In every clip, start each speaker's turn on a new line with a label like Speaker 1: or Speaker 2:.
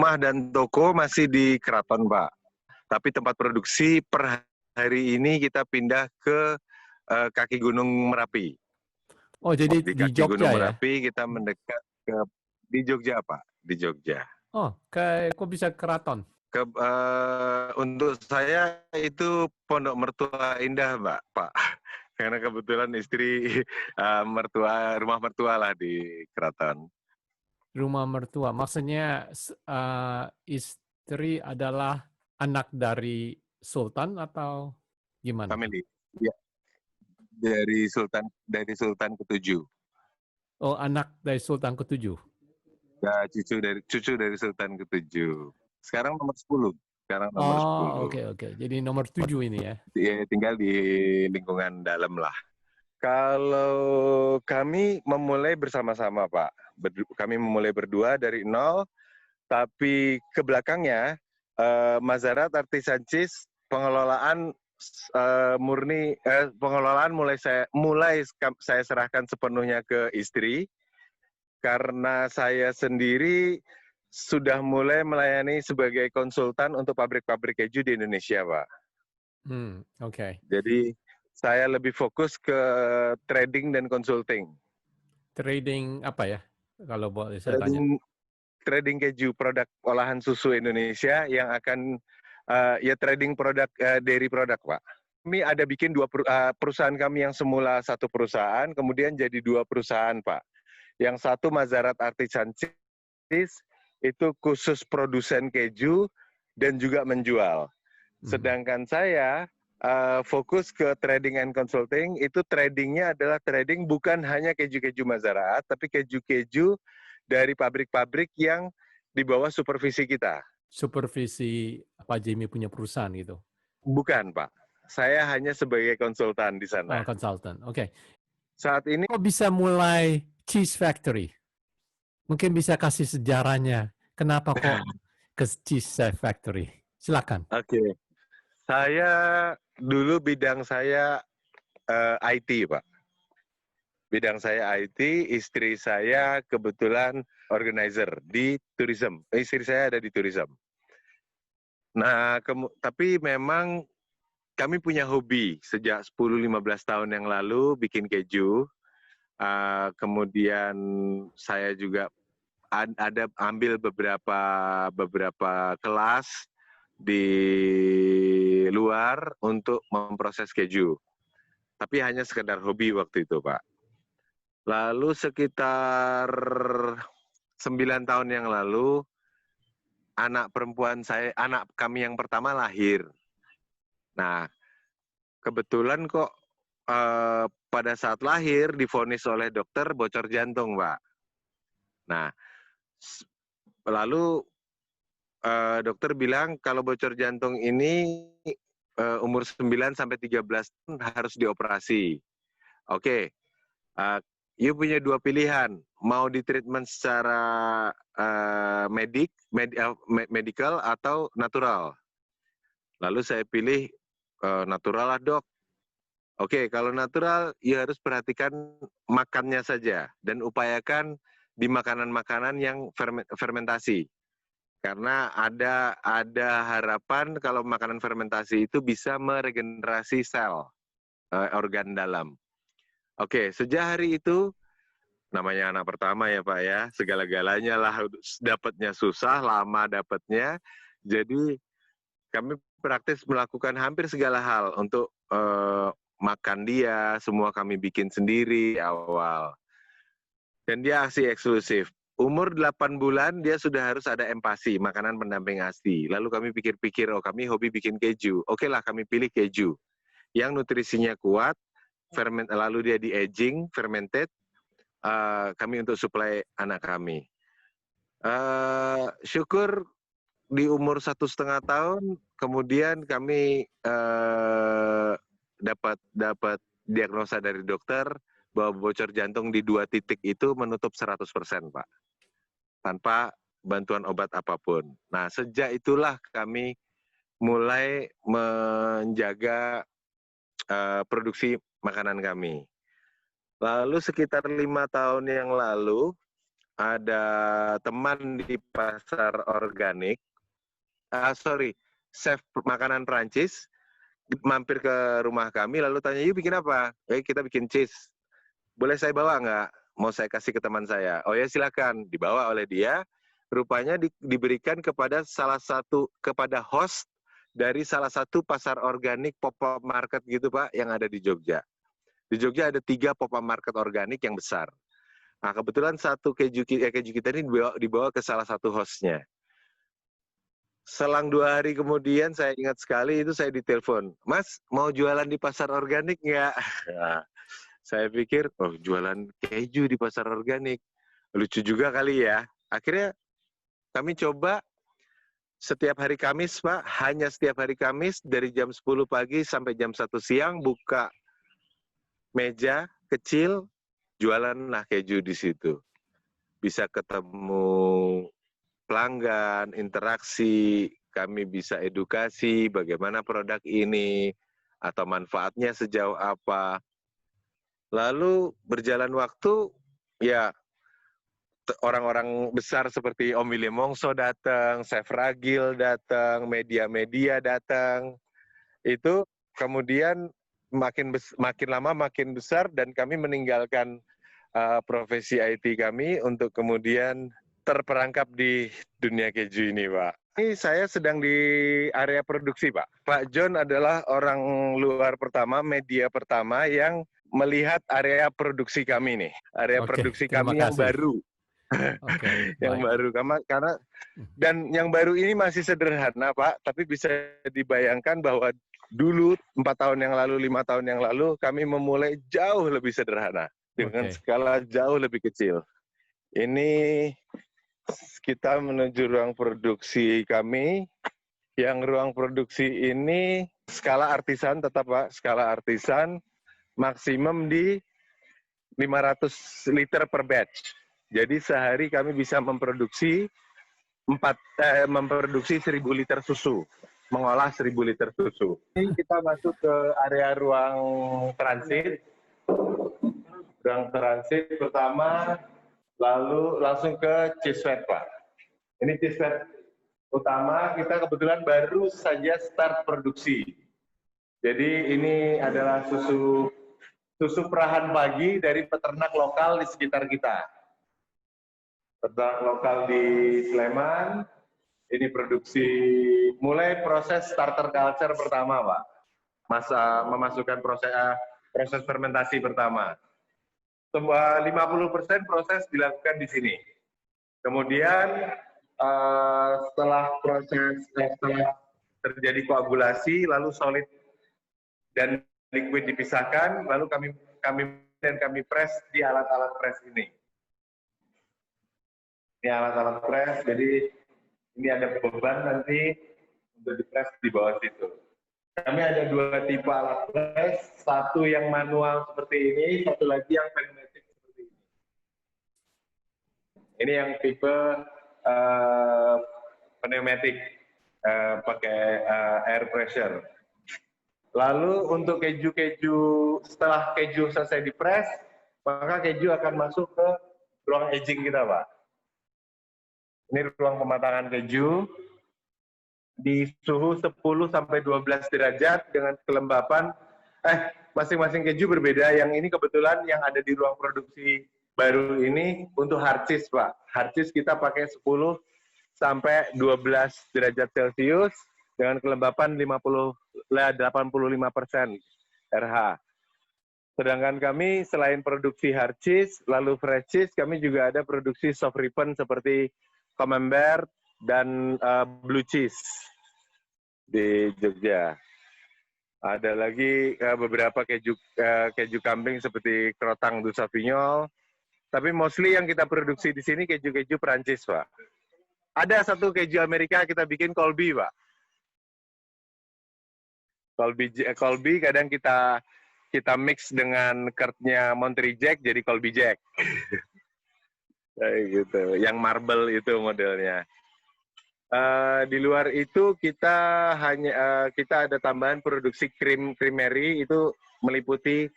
Speaker 1: rumah dan toko masih di Keraton, Pak. Tapi tempat produksi per hari ini kita pindah ke kaki Gunung Merapi.
Speaker 2: Oh, jadi
Speaker 1: Di
Speaker 2: di
Speaker 1: kaki
Speaker 2: Jogja
Speaker 1: Gunung
Speaker 2: ya?
Speaker 1: Merapi kita mendekat ke di Jogja, Pak, di Jogja.
Speaker 2: Oh, kok bisa Keraton?
Speaker 1: Untuk saya itu Pondok Mertua Indah, Pak. Karena kebetulan istri rumah mertua lah di Keraton.
Speaker 2: Rumah mertua, maksudnya istri adalah anak dari Sultan atau gimana?
Speaker 1: Family. Ya, dari Sultan ke-7.
Speaker 2: Oh, anak dari Sultan ke-7.
Speaker 1: Ya, cucu dari Sultan ke-7. Sekarang nomor 10. Sekarang nomor
Speaker 2: Oh,
Speaker 1: 10.
Speaker 2: oke. Jadi nomor 7 ini ya.
Speaker 1: Ya, tinggal di lingkungan dalam lah. Kalau kami memulai bersama-sama, Pak. Kami memulai berdua dari nol, tapi ke belakangnya Mazarat Artisan Cheese pengelolaan pengelolaan mulai saya serahkan sepenuhnya ke istri karena saya sendiri sudah mulai melayani sebagai konsultan untuk pabrik-pabrik keju di Indonesia, Pak.
Speaker 2: Oke.
Speaker 1: Jadi saya lebih fokus ke trading dan consulting.
Speaker 2: Trading apa ya? Kalau boleh saya tanya.
Speaker 1: Trading keju, produk olahan susu Indonesia yang akan trading produk dairy produk, Pak. Kami ada bikin perusahaan kami yang semula satu perusahaan, kemudian jadi 2 perusahaan, Pak. Yang satu Mazarat Artisan Cheese itu khusus produsen keju dan juga menjual. Sedangkan saya fokus ke trading and consulting, itu tradingnya adalah trading bukan hanya keju-keju Mazarat, tapi keju-keju dari pabrik-pabrik yang di bawah supervisi kita.
Speaker 2: Supervisi Pak Jimmy punya perusahaan gitu?
Speaker 1: Bukan, Pak. Saya hanya sebagai konsultan di sana.
Speaker 2: Oh, konsultan. Oke.
Speaker 1: Saat ini
Speaker 2: Kok bisa mulai Cheese Factory? Mungkin bisa kasih sejarahnya. Kenapa kok ke Cheese Factory? Silakan.
Speaker 1: Oke. Saya dulu bidang saya IT, Pak. Bidang saya IT, istri saya kebetulan organizer di tourism. Istri saya ada di tourism. Nah, tapi memang kami punya hobi sejak 10-15 tahun yang lalu bikin keju. Kemudian saya juga ada ambil beberapa kelas di luar untuk memproses keju. Tapi hanya sekedar hobi waktu itu, Pak. Lalu sekitar 9 tahun yang lalu, anak kami yang pertama lahir. Nah, kebetulan kok pada saat lahir divonis oleh dokter bocor jantung, Pak. Nah, lalu dokter bilang kalau bocor jantung ini umur 9 sampai 13 tahun harus dioperasi. Oke. You punya 2 pilihan, mau ditreatment secara medical atau natural. Lalu saya pilih natural lah, Dok. Oke, kalau natural, ya harus perhatikan makannya saja dan upayakan di makanan-makanan yang fermentasi. Karena ada harapan kalau makanan fermentasi itu bisa meregenerasi sel organ dalam. Oke, sejak hari itu namanya anak pertama ya Pak ya, segala-galanya lah dapatnya susah, lama dapatnya. Jadi kami praktis melakukan hampir segala hal untuk makan dia, semua kami bikin sendiri awal. Dan dia ASI eksklusif. Umur 8 bulan dia sudah harus ada empasi, makanan pendamping ASI. Lalu kami pikir-pikir, oh kami hobi bikin keju. Oke lah kami pilih keju. Yang nutrisinya kuat, lalu dia di aging, fermented, kami untuk supply anak kami. Syukur di umur 1,5 tahun, kemudian kami dapat diagnosa dari dokter bahwa bocor jantung di 2 titik itu menutup 100%, Pak. Tanpa bantuan obat apapun. Nah, sejak itulah kami mulai menjaga produksi makanan kami. Lalu sekitar 5 tahun yang lalu, ada teman di pasar organik, chef makanan Prancis, mampir ke rumah kami, lalu tanya, yuk bikin apa? Kita bikin cheese. Boleh saya bawa nggak? Mau saya kasih ke teman saya. Oh ya silakan, dibawa oleh dia. Rupanya diberikan kepada kepada host dari salah satu pasar organik pop-up market gitu Pak, yang ada di Jogja. Di Jogja ada 3 pop-up market organik yang besar. Nah, kebetulan satu keju kita ini dibawa ke salah satu hostnya. Selang 2 hari kemudian, saya ingat sekali itu saya ditelepon, Mas, mau jualan di pasar organik nggak? Nah, saya pikir, oh jualan keju di pasar organik. Lucu juga kali ya. Akhirnya kami coba setiap hari Kamis, Pak, hanya setiap hari Kamis dari jam 10 pagi sampai jam 1 siang buka meja kecil, jualanlah keju di situ. Bisa ketemu pelanggan, interaksi, kami bisa edukasi bagaimana produk ini, atau manfaatnya sejauh apa. Lalu berjalan waktu, ya orang-orang besar seperti Om Willy Mongso datang, Chef Ragil datang, media-media datang. Itu kemudian makin lama makin besar dan kami meninggalkan profesi IT kami untuk kemudian terperangkap di dunia keju ini, Pak. Ini saya sedang di area produksi, Pak. Pak John adalah orang luar pertama, media pertama yang melihat area produksi kami nih. Area produksi kami yang baru. Yang baru, karena dan yang baru ini masih sederhana, Pak, tapi bisa dibayangkan bahwa dulu 4 tahun yang lalu, 5 tahun yang lalu, kami memulai jauh lebih sederhana dengan skala jauh lebih kecil. Ini kita menuju ruang produksi kami. Yang ruang produksi ini skala artisan tetap, Pak, skala artisan maksimum di 500 liter per batch. Jadi sehari kami bisa memproduksi 1.000 liter susu, mengolah 1.000 liter susu. Ini kita masuk ke area ruang transit. Ruang transit pertama, lalu langsung ke cheese fat, Pak. Ini cheese fat utama, kita kebetulan baru saja start produksi. Jadi ini adalah susu perahan pagi dari peternak lokal di sekitar kita. Peternak lokal di Sleman, ini produksi, mulai proses starter culture pertama, Pak. Memasukkan proses fermentasi pertama. 50% proses dilakukan di sini. Kemudian setelah terjadi koagulasi, lalu solid dan liquid dipisahkan, lalu kami press di alat-alat press ini. Ini alat-alat press, jadi ini ada beban nanti untuk dipres di bawah situ. Kami ada 2 tipe alat press, satu yang manual seperti ini, satu lagi yang pneumatic seperti ini. Ini yang tipe pneumatic, pakai air pressure. Lalu untuk keju-keju, setelah keju selesai dipres, maka keju akan masuk ke ruang aging kita, Pak. Ini ruang pematangan keju di suhu 10-12 derajat dengan kelembapan, masing-masing keju berbeda. Yang ini kebetulan yang ada di ruang produksi baru ini untuk hard cheese, Pak. Hard cheese kita pakai 10-12 derajat Celcius dengan kelembapan 85% RH. Sedangkan kami selain produksi hard cheese, lalu fresh cheese, kami juga ada produksi soft ripen seperti camembert dan blue cheese di Jogja. Ada lagi beberapa keju kambing seperti Crotang du Savignol. Tapi mostly yang kita produksi di sini keju-keju Prancis, Pak. Ada satu keju Amerika kita bikin Colby, Pak. Colby kadang kita mix dengan curd-nya Monterey Jack jadi Colby Jack. Kayak gitu. Yang marble itu modelnya. Di luar itu kita ada tambahan produksi creamery, itu meliputi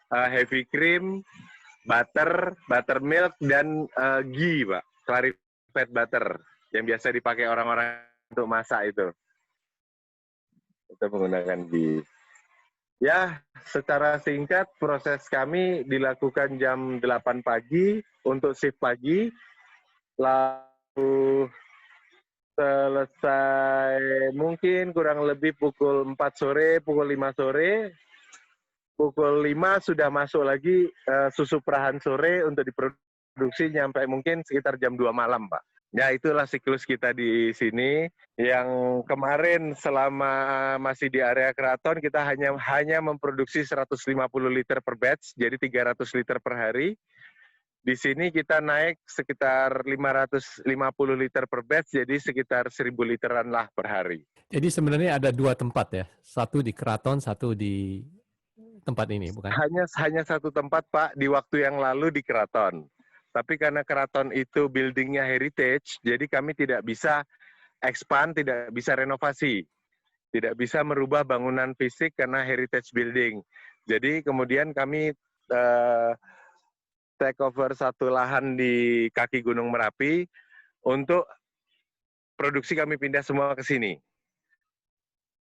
Speaker 1: heavy cream, buttermilk, dan ghee, Pak. Clarified butter yang biasa dipakai orang-orang untuk masak itu. Kita menggunakan ghee. Ya, secara singkat proses kami dilakukan jam 8 pagi untuk shift pagi, lalu selesai mungkin kurang lebih pukul 4 sore, pukul 5 sore, pukul 5 sudah masuk lagi susu perahan sore untuk diproduksi nyampe mungkin sekitar jam 2 malam, Pak. Ya, itulah siklus kita di sini. Yang kemarin selama masih di area keraton, kita hanya memproduksi 150 liter per batch, jadi 300 liter per hari. Di sini kita naik sekitar 550 liter per batch, jadi sekitar 1.000 literan lah per hari.
Speaker 2: Jadi sebenarnya ada 2 tempat ya, satu di keraton, satu di tempat ini, bukan?
Speaker 1: Hanya satu tempat, Pak, di waktu yang lalu di keraton. Tapi karena keraton itu buildingnya heritage, jadi kami tidak bisa expand, tidak bisa renovasi. Tidak bisa merubah bangunan fisik karena heritage building. Jadi kemudian kami take over satu lahan di kaki Gunung Merapi untuk produksi kami pindah semua ke sini.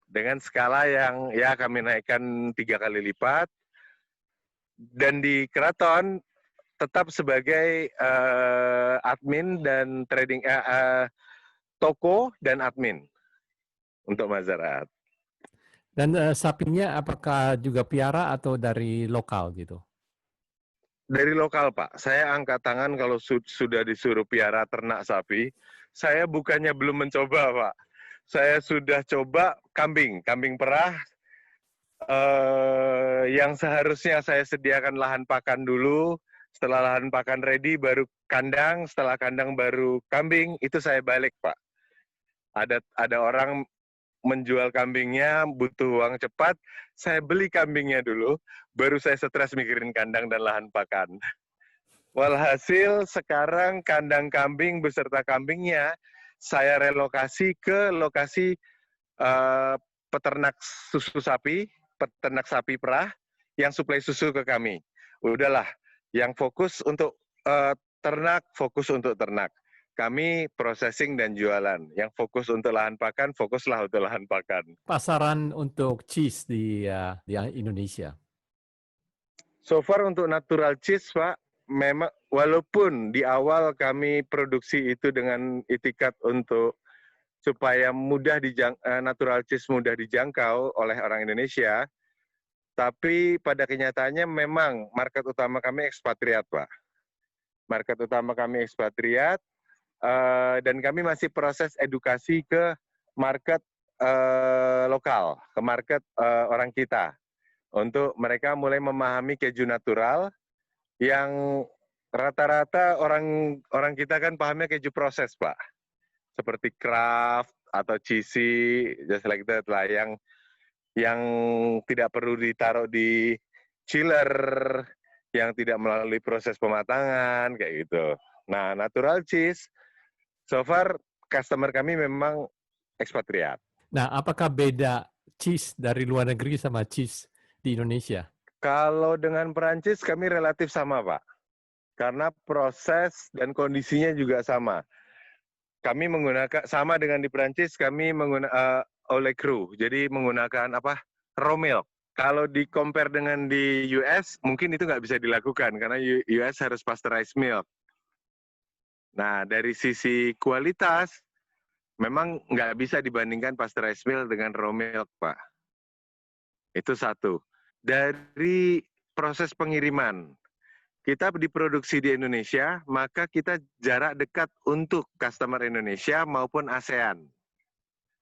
Speaker 1: Dengan skala yang ya kami naikkan 3 kali lipat. Dan di keraton tetap sebagai admin dan trading toko dan admin untuk Mazarat.
Speaker 2: Dan sapinya apakah juga piara atau dari lokal gitu?
Speaker 1: Dari lokal, Pak. Saya angkat tangan kalau sudah disuruh piara ternak sapi. Saya bukannya belum mencoba, Pak. Saya sudah coba kambing perah. Yang seharusnya saya sediakan lahan pakan dulu. Setelah lahan pakan ready, baru kandang. Setelah kandang, baru kambing. Itu saya balik, Pak. Ada orang menjual kambingnya, butuh uang cepat, saya beli kambingnya dulu, baru saya stres mikirin kandang dan lahan pakan. Walhasil sekarang kandang kambing beserta kambingnya, saya relokasi ke lokasi peternak susu sapi, peternak sapi perah, yang suplai susu ke kami. Udahlah, yang fokus untuk ternak, fokus untuk ternak. Kami processing dan jualan. Yang fokus untuk lahan pakan, fokuslah untuk lahan pakan.
Speaker 2: Pasaran untuk cheese di Indonesia?
Speaker 1: So far untuk natural cheese, Pak, memang walaupun di awal kami produksi itu dengan itikat untuk supaya natural cheese mudah dijangkau oleh orang Indonesia, tapi pada kenyataannya memang market utama kami ekspatriat, Pak. Market utama kami ekspatriat, dan kami masih proses edukasi ke market lokal, ke market orang kita. Untuk mereka mulai memahami keju natural yang rata-rata orang kita kan pahamnya keju proses, Pak. Seperti Kraft atau cheesy, just like that lah, yang tidak perlu ditaruh di chiller, yang tidak melalui proses pematangan, kayak gitu. Nah, natural cheese, so far customer kami memang ekspatriat.
Speaker 2: Nah, apakah beda cheese dari luar negeri sama cheese di Indonesia?
Speaker 1: Kalau dengan Perancis kami relatif sama, Pak. Karena proses dan kondisinya juga sama. Kami menggunakan, sama dengan di Perancis, kami menggunakan au lait cru, jadi menggunakan raw milk. Kalau di compare dengan di US, mungkin itu nggak bisa dilakukan, karena US harus pasteurized milk. Nah, dari sisi kualitas, memang nggak bisa dibandingkan pasteurized milk dengan raw milk, Pak. Itu satu. Dari proses pengiriman, kita diproduksi di Indonesia, maka kita jarak dekat untuk customer Indonesia maupun ASEAN.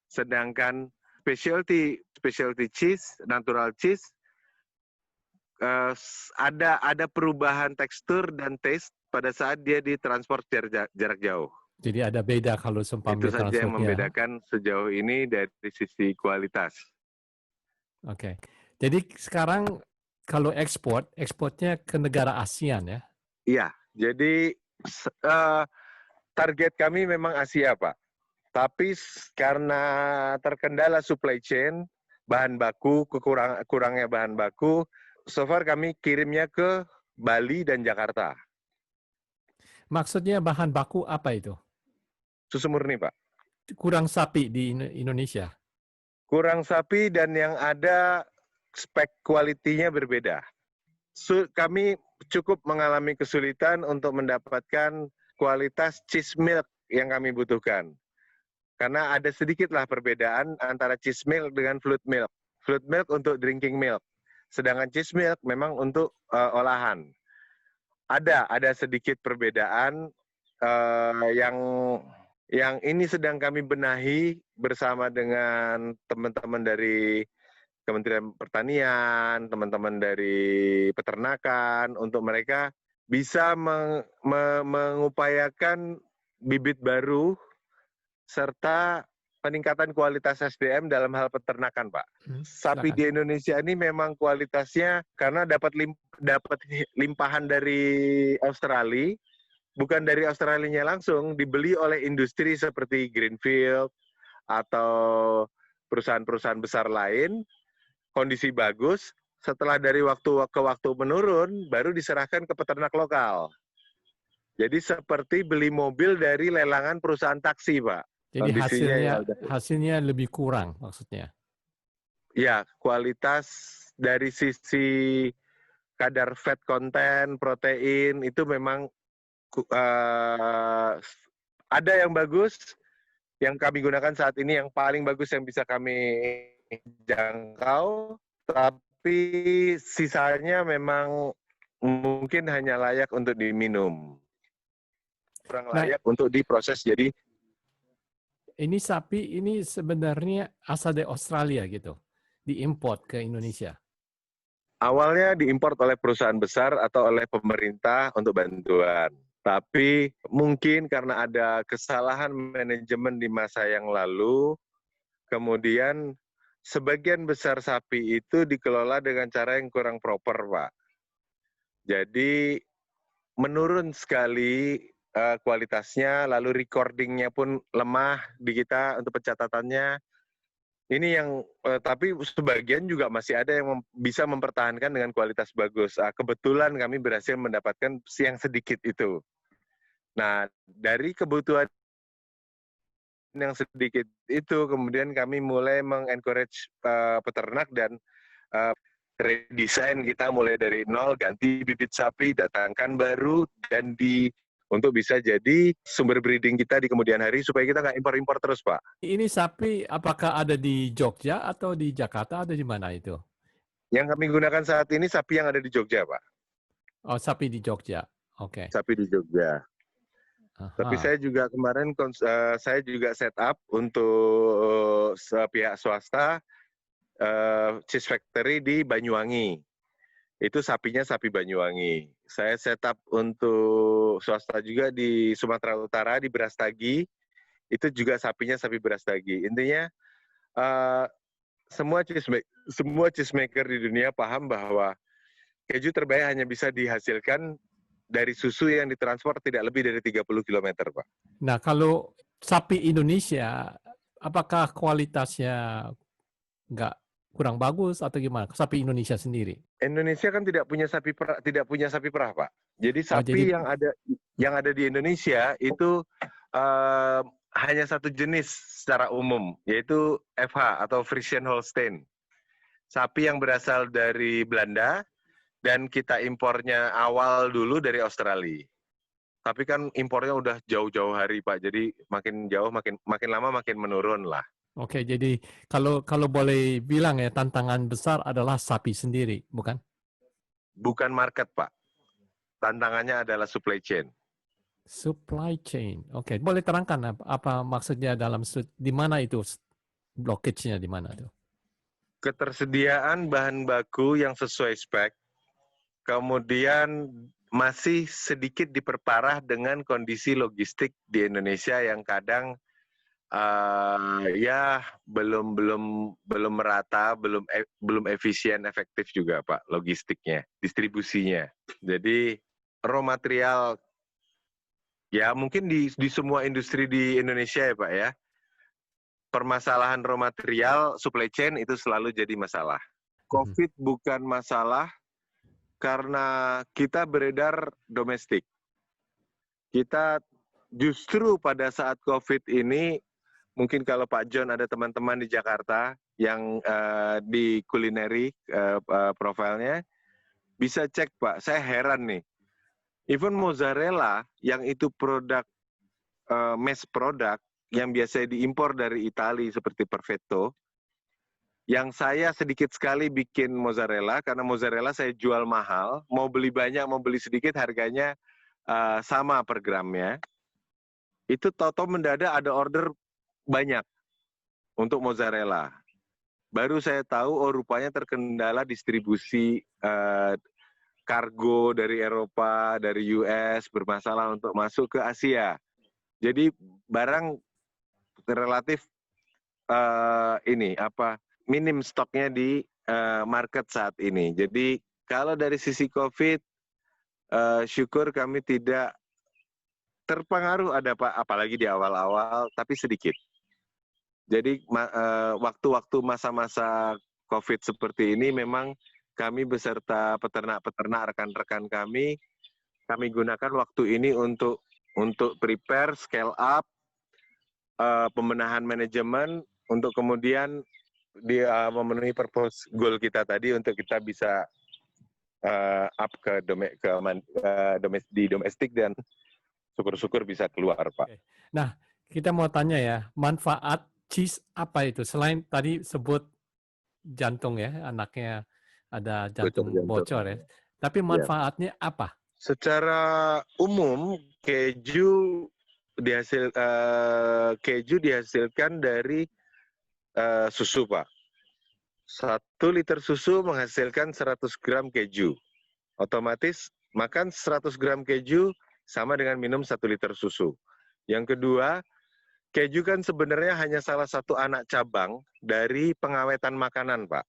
Speaker 1: Sedangkan specialty cheese, natural cheese, ada perubahan tekstur dan taste pada saat dia ditransport jarak jauh.
Speaker 2: Jadi ada beda kalau
Speaker 1: Itu saja yang membedakan sejauh ini dari sisi kualitas.
Speaker 2: Oke. Jadi sekarang kalau ekspornya ke negara ASEAN ya?
Speaker 1: Iya, jadi target kami memang Asia, Pak. Tapi karena terkendala supply chain, bahan baku, kurangnya bahan baku, so far kami kirimnya ke Bali, dan Jakarta.
Speaker 2: Maksudnya bahan baku apa itu?
Speaker 1: Susu murni, Pak.
Speaker 2: Kurang sapi di Indonesia.
Speaker 1: Kurang sapi dan yang ada spek kualitinya berbeda. Kami cukup mengalami kesulitan untuk mendapatkan kualitas cheese milk yang kami butuhkan. Karena ada sedikitlah perbedaan antara cheese milk dengan fluid milk. Fluid milk untuk drinking milk. Sedangkan cheese milk memang untuk olahan. Ada sedikit perbedaan yang ini sedang kami benahi bersama dengan teman-teman dari Kementerian Pertanian, teman-teman dari peternakan, untuk mereka bisa mengupayakan bibit baru serta peningkatan kualitas SDM dalam hal peternakan, Pak. Sapi
Speaker 2: Silakan.
Speaker 1: di Indonesia ini memang kualitasnya karena dapat limpahan dari Australia, bukan dari Australianya langsung, dibeli oleh industri seperti Greenfield atau perusahaan-perusahaan besar lain, kondisi bagus, setelah dari waktu ke waktu menurun, baru diserahkan ke peternak lokal. Jadi seperti beli mobil dari lelangan perusahaan taksi, Pak.
Speaker 2: Jadi
Speaker 1: Kondisinya
Speaker 2: hasilnya lebih kurang maksudnya.
Speaker 1: ya, kualitas dari sisi kadar fat content, protein, itu memang ada yang bagus, yang kami gunakan saat ini yang paling bagus yang bisa kami jangkau, tapi sisanya memang mungkin hanya layak untuk diminum. Kurang layak untuk diproses jadi.
Speaker 2: Ini sapi ini sebenarnya asal dari Australia gitu, diimport ke Indonesia.
Speaker 1: Awalnya diimport oleh perusahaan besar atau oleh pemerintah untuk bantuan. Tapi mungkin karena ada kesalahan manajemen di masa yang lalu, kemudian sebagian besar sapi itu dikelola dengan cara yang kurang proper, Pak. Jadi menurun sekali kualitasnya, lalu recordingnya pun lemah di kita untuk pencatatannya. Ini yang, tapi sebagian juga masih ada yang bisa mempertahankan dengan kualitas bagus. Kebetulan kami berhasil mendapatkan yang sedikit itu. Nah, dari kebutuhan yang sedikit itu, kemudian kami mulai mengencourage peternak dan redesign kita mulai dari nol, ganti bibit sapi, datangkan baru, dan untuk bisa jadi sumber breeding kita di kemudian hari supaya kita nggak impor-impor terus, Pak.
Speaker 2: Ini sapi apakah ada di Jogja atau di Jakarta atau di mana itu?
Speaker 1: Yang kami gunakan saat ini sapi yang ada di Jogja, Pak.
Speaker 2: Oh, sapi di Jogja. Oke.
Speaker 1: Sapi di Jogja. Tapi saya juga kemarin saya juga set up untuk pihak swasta cheese factory di Banyuwangi. Itu sapinya sapi Banyuwangi. Saya set up untuk swasta juga di Sumatera Utara, di Brastagi. Itu juga sapinya sapi Brastagi. Intinya semua cheese maker di dunia paham bahwa keju terbaik hanya bisa dihasilkan dari susu yang ditransport tidak lebih dari 30 km, Pak.
Speaker 2: Nah, kalau sapi Indonesia, apakah kualitasnya nggak kurang bagus atau gimana? Sapi Indonesia sendiri?
Speaker 1: Indonesia kan tidak punya sapi perah, Pak. Jadi sapi yang ada di Indonesia itu hanya satu jenis secara umum, yaitu FH atau Friesian Holstein. Sapi yang berasal dari Belanda dan kita impornya awal dulu dari Australia. Tapi kan impornya udah jauh-jauh hari, Pak. Jadi makin jauh makin lama makin menurun lah.
Speaker 2: Oke, jadi kalau boleh bilang ya, tantangan besar adalah sapi sendiri, bukan?
Speaker 1: Bukan market, Pak. Tantangannya adalah supply chain.
Speaker 2: Supply chain. Oke, boleh terangkan apa maksudnya di mana itu blockage-nya di mana tuh?
Speaker 1: Ketersediaan bahan baku yang sesuai spek, kemudian masih sedikit diperparah dengan kondisi logistik di Indonesia yang kadang ya belum merata, belum efisien, efektif juga, Pak, logistiknya, distribusinya. Jadi raw material ya mungkin di semua industri di Indonesia ya, Pak, ya. Permasalahan raw material, supply chain itu selalu jadi masalah. COVID bukan masalah karena kita beredar domestik. Kita justru pada saat COVID ini, mungkin kalau Pak John ada teman-teman di Jakarta yang di kulineri profilnya, bisa cek Pak, saya heran nih. Even mozzarella yang itu produk mass product yang biasa diimpor dari Italia seperti Perfetto, yang saya sedikit sekali bikin mozzarella, karena mozzarella saya jual mahal, mau beli banyak, mau beli sedikit, harganya sama per gramnya. Itu toto mendadak ada order banyak untuk mozzarella. Baru saya tahu, oh rupanya terkendala distribusi kargo dari Eropa, dari US, bermasalah untuk masuk ke Asia. Jadi barang relatif minim stoknya di market saat ini. Jadi kalau dari sisi COVID, syukur kami tidak terpengaruh ada Pak, apalagi di awal-awal, tapi sedikit. Jadi waktu-waktu masa-masa COVID seperti ini memang kami beserta peternak-peternak rekan-rekan kami gunakan waktu ini untuk prepare, scale up, pembenahan manajemen, untuk kemudian memenuhi purpose goal kita tadi untuk kita bisa up di domestik dan syukur-syukur bisa keluar, Pak.
Speaker 2: Oke. Nah, kita mau tanya ya, manfaat cheese apa itu? Selain tadi sebut jantung ya, anaknya ada jantung bocor ya. Tapi manfaatnya apa?
Speaker 1: Secara umum keju dihasilkan dari susu, Pak. 1 liter susu menghasilkan 100 gram keju. Otomatis makan 100 gram keju sama dengan minum 1 liter susu. Yang kedua, keju kan sebenarnya hanya salah satu anak cabang dari pengawetan makanan, Pak.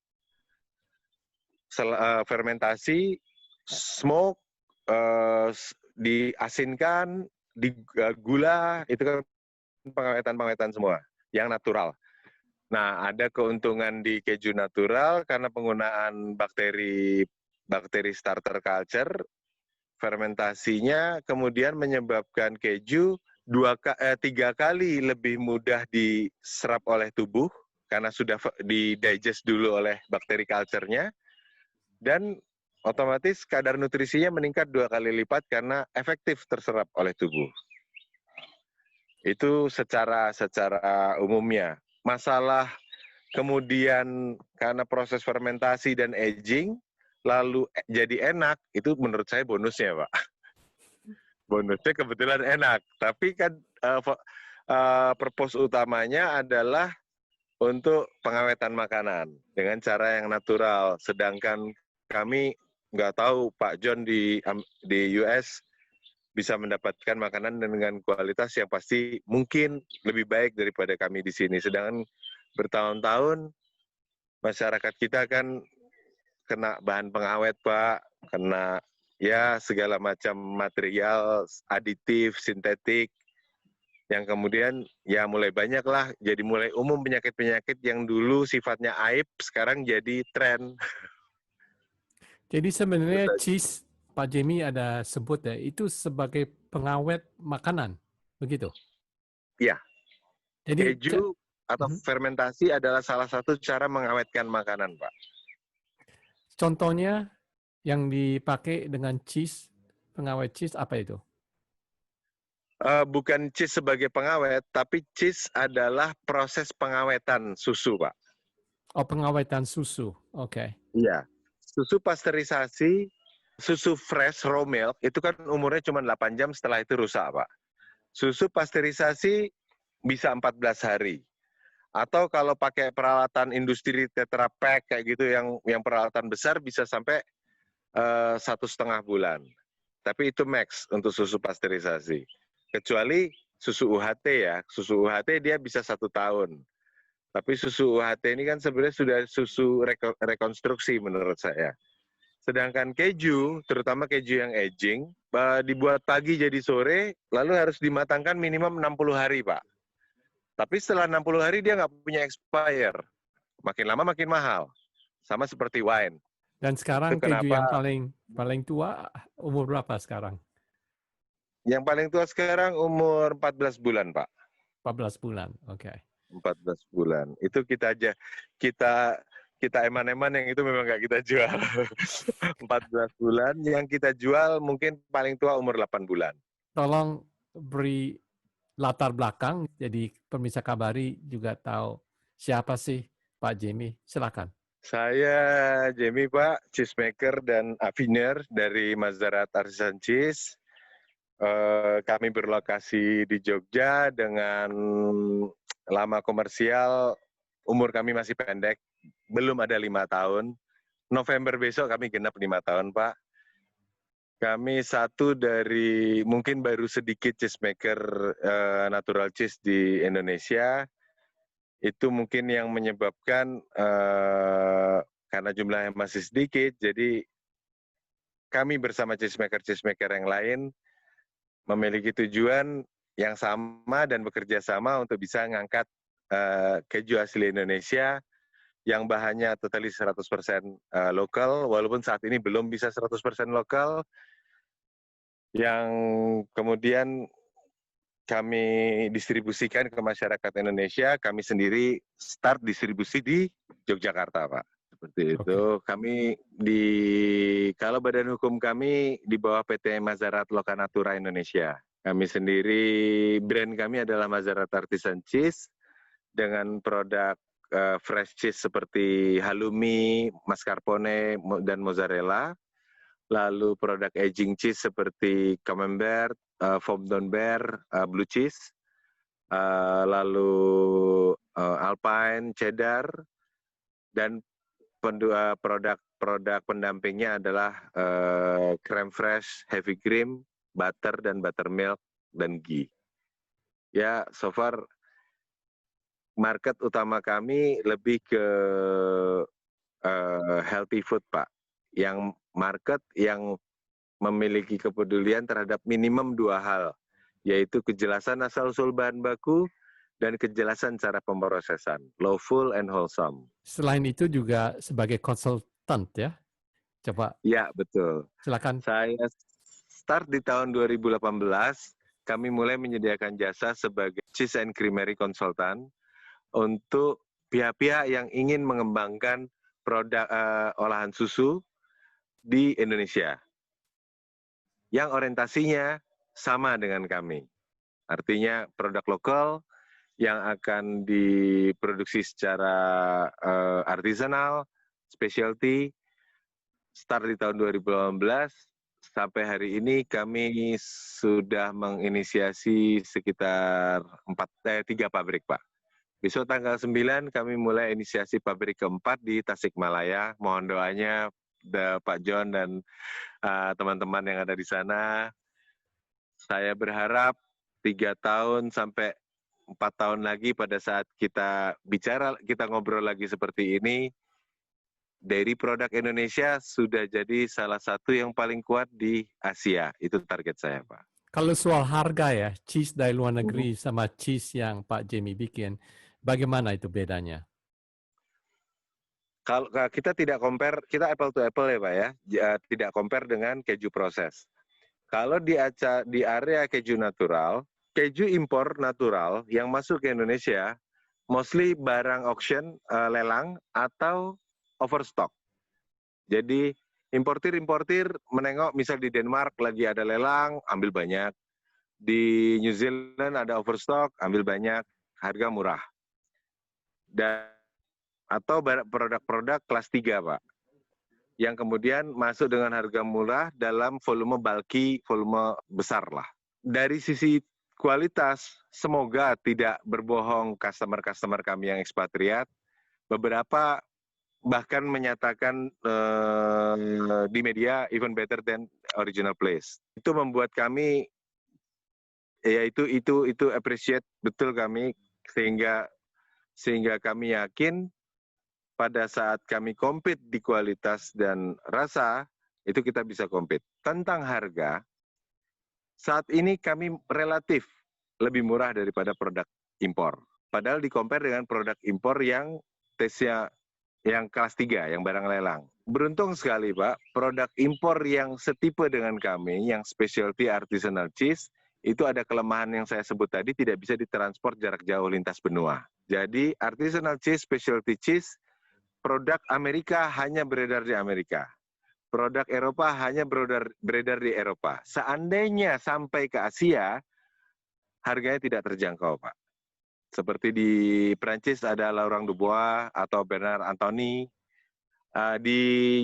Speaker 1: Fermentasi, smoke, diasinkan, digula, itu kan pengawetan-pengawetan semua, yang natural. Nah, ada keuntungan di keju natural karena penggunaan bakteri starter culture, fermentasinya kemudian menyebabkan keju 3 kali lebih mudah diserap oleh tubuh karena sudah di-digest dulu oleh bakteri culture-nya, dan otomatis kadar nutrisinya meningkat 2 kali lipat karena efektif terserap oleh tubuh. Itu secara umumnya. Masalah kemudian karena proses fermentasi dan aging, lalu jadi enak, itu menurut saya bonusnya, Pak. Bonusnya kebetulan enak, tapi kan purpose utamanya adalah untuk pengawetan makanan dengan cara yang natural. Sedangkan kami nggak tahu Pak John di US bisa mendapatkan makanan dengan kualitas yang pasti mungkin lebih baik daripada kami di sini. Sedangkan bertahun-tahun masyarakat kita kan kena bahan pengawet, Pak, kena ya segala macam material aditif, sintetik, yang kemudian ya mulai banyak lah, jadi mulai umum penyakit-penyakit yang dulu sifatnya aib, sekarang jadi tren.
Speaker 2: Jadi sebenarnya cheese, Pak Jamie ada sebut ya, itu sebagai pengawet makanan, begitu?
Speaker 1: Iya.
Speaker 2: Jadi
Speaker 1: Keju atau fermentasi adalah salah satu cara mengawetkan makanan, Pak.
Speaker 2: Contohnya yang dipakai dengan cheese, pengawet cheese apa itu?
Speaker 1: Bukan cheese sebagai pengawet, tapi cheese adalah proses pengawetan susu, Pak.
Speaker 2: Oh, pengawetan susu, oke.
Speaker 1: Iya. Susu pasteurisasi, susu fresh, raw milk, itu kan umurnya cuma 8 jam, setelah itu rusak, Pak. Susu pasteurisasi bisa 14 hari. Atau kalau pakai peralatan industri Tetra Pak kayak gitu yang peralatan besar bisa sampai 1,5 bulan. Tapi itu max untuk susu pasteurisasi. Kecuali susu UHT ya. Susu UHT dia bisa 1 tahun. Tapi susu UHT ini kan sebenarnya sudah susu rekonstruksi menurut saya. Sedangkan keju, terutama keju yang aging, dibuat pagi jadi sore, lalu harus dimatangkan minimum 60 hari, Pak. Tapi setelah 60 hari dia nggak punya expire. Makin lama makin mahal. Sama seperti wine.
Speaker 2: Dan
Speaker 1: Itu
Speaker 2: sekarang keju
Speaker 1: kenapa
Speaker 2: yang paling tua umur berapa sekarang?
Speaker 1: yang paling tua sekarang umur 14 bulan, Pak.
Speaker 2: 14 bulan. Oke.
Speaker 1: 14 bulan. Itu kita aja kita kita eman-eman yang itu memang nggak kita jual. 14 bulan yang kita jual mungkin paling tua umur 8 bulan.
Speaker 2: Tolong beri latar belakang, jadi pemirsa Kabari juga tahu siapa sih Pak Jamie. Silakan.
Speaker 1: Saya Jamie, Pak, cheese maker dan afiner dari Mazarat Artisan Cheese. Kami berlokasi di Jogja dengan lama komersial, umur kami masih pendek, belum ada 5 tahun. November besok kami genap 5 tahun, Pak. Kami satu dari mungkin baru sedikit cheese maker natural cheese di Indonesia. Itu mungkin yang menyebabkan karena jumlahnya masih sedikit, jadi kami bersama cheese maker yang lain memiliki tujuan yang sama dan bekerja sama untuk bisa mengangkat keju asli Indonesia yang bahannya totally 100% lokal, walaupun saat ini belum bisa 100% lokal, yang kemudian kami distribusikan ke masyarakat Indonesia. Kami sendiri start distribusi di Yogyakarta, Pak. Seperti itu. Kami kalau badan hukum kami di bawah PT Mazarat Lokanatura Indonesia. Kami sendiri, brand kami adalah Mazarat Artisan Cheese dengan produk fresh cheese seperti halloumi, mascarpone, dan mozzarella. Lalu produk aging cheese seperti camembert, Fondant, blue cheese, lalu Alpine, cheddar, dan produk pendampingnya adalah creme fresh, heavy cream, butter dan buttermilk, dan ghee. Ya, so far market utama kami lebih ke healthy food, Pak. Yang market yang memiliki kepedulian terhadap minimum 2 hal, yaitu kejelasan asal-usul bahan baku dan kejelasan cara pemrosesan, lawful and wholesome.
Speaker 2: Selain itu juga sebagai konsultan ya? Coba.
Speaker 1: Ya, betul.
Speaker 2: Silakan.
Speaker 1: Saya start di tahun 2018, kami mulai menyediakan jasa sebagai cheese and creamery consultant untuk pihak-pihak yang ingin mengembangkan produk olahan susu di Indonesia, yang orientasinya sama dengan kami. Artinya produk lokal yang akan diproduksi secara artisanal, specialty, start di tahun 2018, sampai hari ini kami sudah menginisiasi sekitar 3 pabrik, Pak. Besok tanggal 9 kami mulai inisiasi pabrik keempat di Tasikmalaya. Mohon doanya Pak John dan teman-teman yang ada di sana. Saya berharap 3 tahun sampai 4 tahun lagi pada saat kita ngobrol lagi seperti ini, dairy produk Indonesia sudah jadi salah satu yang paling kuat di Asia. Itu target saya, Pak.
Speaker 2: Kalau soal harga ya, cheese dari luar negeri sama cheese yang Pak Jamie bikin, bagaimana itu bedanya?
Speaker 1: Kalau kita tidak compare, kita apple to apple ya, Pak ya, tidak compare dengan keju proses. Kalau di area keju natural, keju impor natural yang masuk ke Indonesia, mostly barang auction, lelang, atau overstock. Jadi importir menengok misal di Denmark lagi ada lelang, ambil banyak. Di New Zealand ada overstock, ambil banyak, harga murah. Atau produk-produk kelas 3, Pak. Yang kemudian masuk dengan harga murah dalam volume bulky, volume besar lah. Dari sisi kualitas, semoga tidak berbohong customer-customer kami yang ekspatriat, beberapa bahkan menyatakan di media even better than original place. Itu membuat kami, ya itu appreciate betul kami, sehingga kami yakin pada saat kami compete di kualitas dan rasa, itu kita bisa compete. Tentang harga, saat ini kami relatif lebih murah daripada produk impor. Padahal di-compare dengan produk impor yang tesnya yang kelas 3, yang barang lelang. Beruntung sekali Pak, produk impor yang setipe dengan kami, yang specialty artisanal cheese, itu ada kelemahan yang saya sebut tadi, tidak bisa ditransport jarak jauh lintas benua. Jadi artisanal cheese, specialty cheese, produk Amerika hanya beredar di Amerika. Produk Eropa hanya beredar di Eropa. Seandainya sampai ke Asia, harganya tidak terjangkau Pak. Seperti di Prancis ada Laurent Dubois atau Bernard Anthony. Di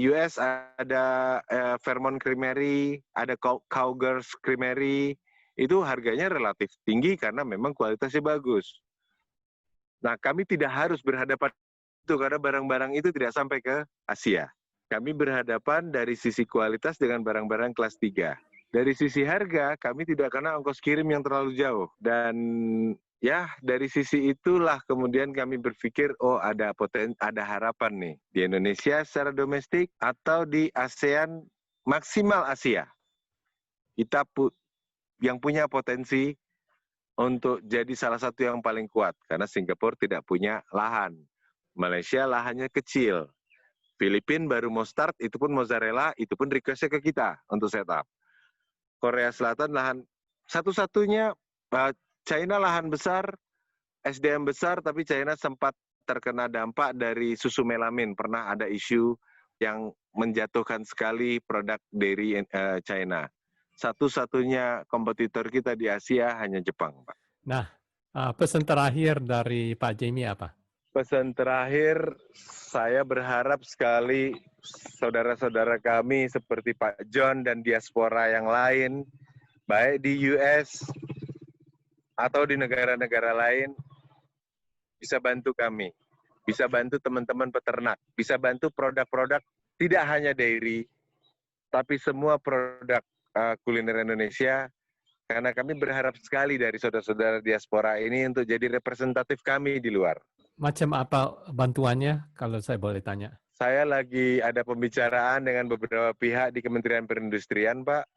Speaker 1: US ada Vermont Creamery, ada Cowgirls Creamery. Itu harganya relatif tinggi karena memang kualitasnya bagus. Nah, kami tidak harus berhadapan itu karena barang-barang itu tidak sampai ke Asia. Kami berhadapan dari sisi kualitas dengan barang-barang kelas 3. Dari sisi harga, kami tidak kena ongkos kirim yang terlalu jauh. Dan ya, dari sisi itulah kemudian kami berpikir, oh ada harapan nih di Indonesia secara domestik atau di ASEAN maksimal Asia. Kita yang punya potensi untuk jadi salah satu yang paling kuat karena Singapura tidak punya lahan. Malaysia lahannya kecil. Filipina baru mau start, itu pun mozzarella, itu pun request-nya ke kita untuk setup. Korea Selatan lahan satu-satunya, China lahan besar, SDM besar, tapi China sempat terkena dampak dari susu melamin. Pernah ada isu yang menjatuhkan sekali produk dari China. Satu-satunya kompetitor kita di Asia hanya Jepang, Pak.
Speaker 2: Nah, pesan terakhir dari Pak Jamie apa?
Speaker 1: Pesan terakhir, saya berharap sekali saudara-saudara kami seperti Pak John dan diaspora yang lain, baik di US atau di negara-negara lain, bisa bantu kami, bisa bantu teman-teman peternak, bisa bantu produk-produk tidak hanya dairy, tapi semua produk kuliner Indonesia, karena kami berharap sekali dari saudara-saudara diaspora ini untuk jadi representatif kami di luar.
Speaker 2: Macam apa bantuannya kalau saya boleh tanya?
Speaker 1: Saya lagi ada pembicaraan dengan beberapa pihak di Kementerian Perindustrian, Pak.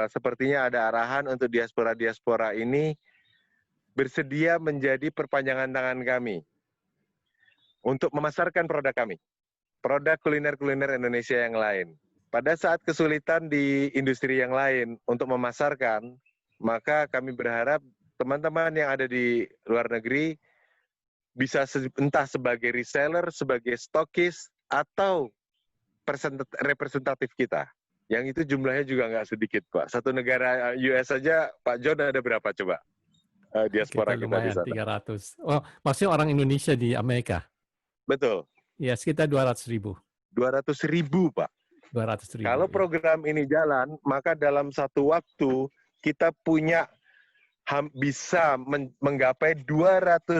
Speaker 1: Sepertinya ada arahan untuk diaspora-diaspora ini bersedia menjadi perpanjangan tangan kami untuk memasarkan produk kami, produk kuliner-kuliner Indonesia yang lain. Pada saat kesulitan di industri yang lain untuk memasarkan, maka kami berharap teman-teman yang ada di luar negeri bisa entah sebagai reseller, sebagai stokis, atau representatif kita. Yang itu jumlahnya juga nggak sedikit, Pak. Satu negara US saja, Pak John ada berapa coba? Diaspora kita
Speaker 2: lumayan,
Speaker 1: di sana.
Speaker 2: 300. Oh, maksudnya orang Indonesia di Amerika?
Speaker 1: Betul.
Speaker 2: Ya, sekitar 200.000.
Speaker 1: 200.000, Pak.
Speaker 2: 200.000.
Speaker 1: Kalau program ini jalan, maka dalam satu waktu kita punya bisa menggapai 200.000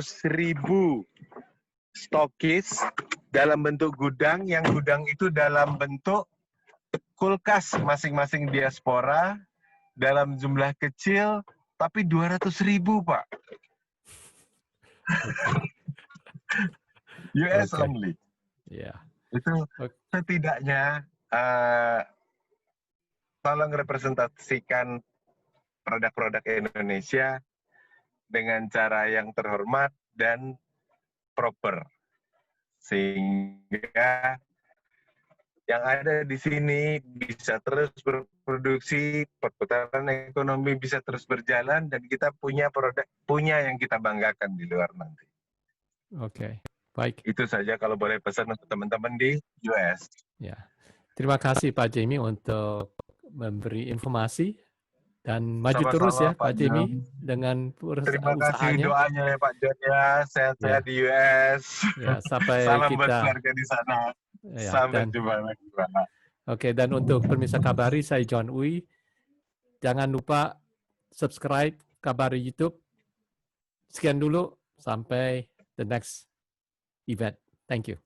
Speaker 1: stokis dalam bentuk gudang, yang gudang itu dalam bentuk kulkas masing-masing diaspora dalam jumlah kecil, tapi 200.000, Pak. US only.
Speaker 2: Yeah.
Speaker 1: Itu setidaknya tolong representasikan produk-produk Indonesia dengan cara yang terhormat dan proper. Sehingga yang ada di sini bisa terus berproduksi, perputaran ekonomi bisa terus berjalan, dan kita punya yang kita banggakan di luar nanti.
Speaker 2: Oke, baik.
Speaker 1: Itu saja kalau boleh pesan untuk teman-teman di US.
Speaker 2: Ya, terima kasih Pak Jamie untuk memberi informasi. Dan maju
Speaker 1: Sama-sama,
Speaker 2: terus ya Pak Jamie
Speaker 1: John.
Speaker 2: dengan
Speaker 1: Terima kasih
Speaker 2: usahanya.
Speaker 1: doanya ya Pak John ya, sehat-sehat di US.
Speaker 2: Ya, sampai
Speaker 1: salam
Speaker 2: kita
Speaker 1: buat keluarga di sana.
Speaker 2: Ya,
Speaker 1: Sampai jumpa lagi Pak.
Speaker 2: Oke, dan untuk pemirsa Kabari, saya John Uy. Jangan lupa subscribe Kabari YouTube. Sekian dulu, sampai the next event. Thank you.